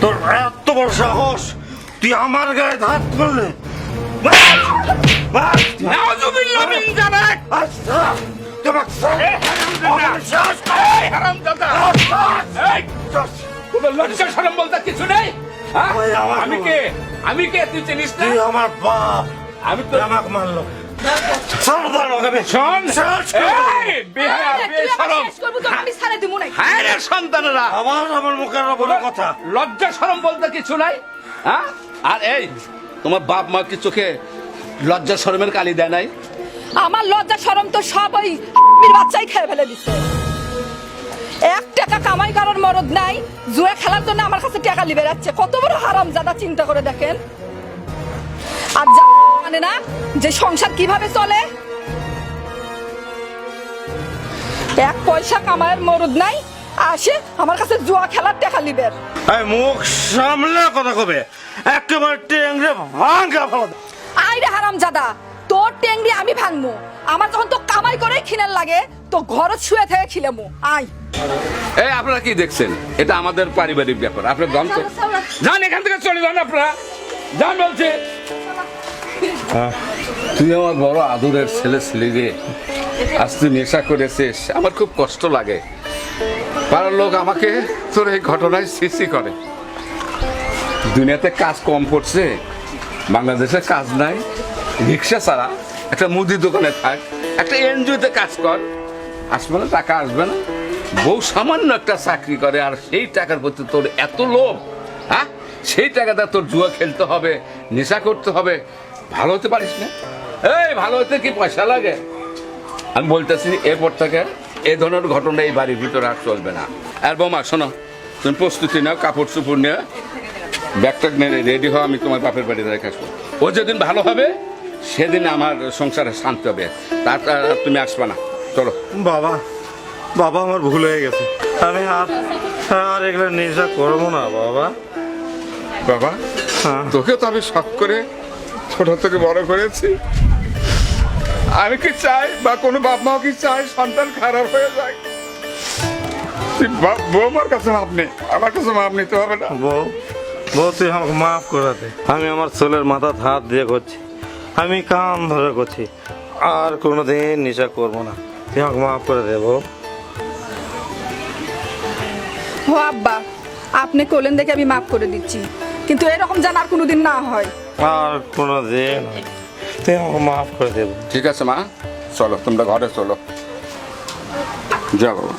তোর এত বড় সাহস, তুই আমার গায়ে হাত করলে? লজ্জা শরম বলতে কিছু নেই। আমি কে? আমি কে তুই চিনিস না? তুই আমার বাপ। আমি তো আমাকে মারলো। সন্তানেরা আমার মুখের বড় কথা। লজ্জা শরম বলতে কিছু নাই। হ্যাঁ, আর এই তোমার বাপ মা কি চোখে লজ্জা শরমের কালি দেয় নাই? আমার লজ্জা শরম তো সব ওই বাচ্চাই খেয়ে ফেলে দিচ্ছে। 1 টাকা কামাই করার মরদ নাই, জুয়া খেলার জন্য আমার কাছে টাকা লিবে যাচ্ছে। কত বড় হারামজাদা, চিন্তা করে দেখেন। আর মানে না যে সংসার কিভাবে চলে, 1 পয়সা কামাইয়ের মরদ নাই, আসে আমার কাছে জুয়া খেলার টাকা লিবে। মুখ সামলে কথা কবে, একেবারে টেংরে ভাঙা ফেলা। আইরে হারামজাদা, তোর টেংরি আমি ভাঙমু। আমার যখন তো কামাই করেই খিনের লাগে, তো ঘরে শুয়ে থেকে খিলেমু। আয়। এই আপনারা কি দেখছেন? এটা আমাদের পারিবারিক ব্যাপার। আপনার দম তো যান, এখান থেকে চলে যান। আপনারা যান বলছে। তুই আমার বড় আদরের ছেলে ছেলে রে, আজ তুই নেশা করেছিস, আমার খুব কষ্ট লাগে। পাড়ার লোক আমাকে তোর এই ঘটনায় সৃষ্টি করে। দুনিয়াতে কাজ কম পড়ছে, বাংলাদেশে কাজ নাই, রিক্সা ছাড়া একটা মুদি দোকানে থাক, একটা এনজিওতে কাজ কর, আসবে না টাকা আসবে না। বউ সামান্য একটা চাকরি করে, আর সেই টাকার প্রতি তোর এত লোভ। হ্যাঁ, সেই টাকাটা তোর জুয়া খেলতে হবে, নেশা করতে হবে। ভালো হতে পারিস না? এই ভালো হতে কি পয়সা লাগে? আমি বলতেছি এরপর থেকে এই ধরনের ঘটনা এই বাড়ির ভিতরে আর চলবে না। আর বোমা শোনো, তুমি প্রস্তুতি নাও, কাপড় চুপড় নিয়ে ব্যাগটা নিয়ে রেডি হও, আমি তোমার বাপের বাড়িতে রেখে আসবো। ও যেদিন ভালো হবে সেদিন আমার সংসারে শান্তি হবে, তার তুমি আসবে না। চলো। বাবা, বাবা আমার ভুল হয়ে গেছে, আমি আর এগুলো নেশা করবো না বাবা। বাবা, তোকে তো আমি শখ করে ছোট থেকে বড় করেছি। আমি কি চাই বা কোনো বাপ মাও কি চাই সন্তান খারাপ হয়ে যায়? বৌমার কাছে মাপ নেই, আমার কাছে মাপ নিতে হবে না। বউ, তুই আমাকে মাফ করে দে। আমি আমার ছেলের মাথা হাত দিয়ে করছি, আমি কান ধরে করছি, আর কোনোদিন নেশা করবো না। তুই আমাকে মাফ করে দে বউ। ও আব্বা, আপনি কোলেন দেখে আমি মাফ করে দিচ্ছি, কিন্তু এরকম যেন আর কোনোদিন না হয়। আর কোনোদিন তুই আমাকে মাফ করে দেবো। ঠিক আছে মা, চলো তোমরা ঘরে চলো। যাও বাবা।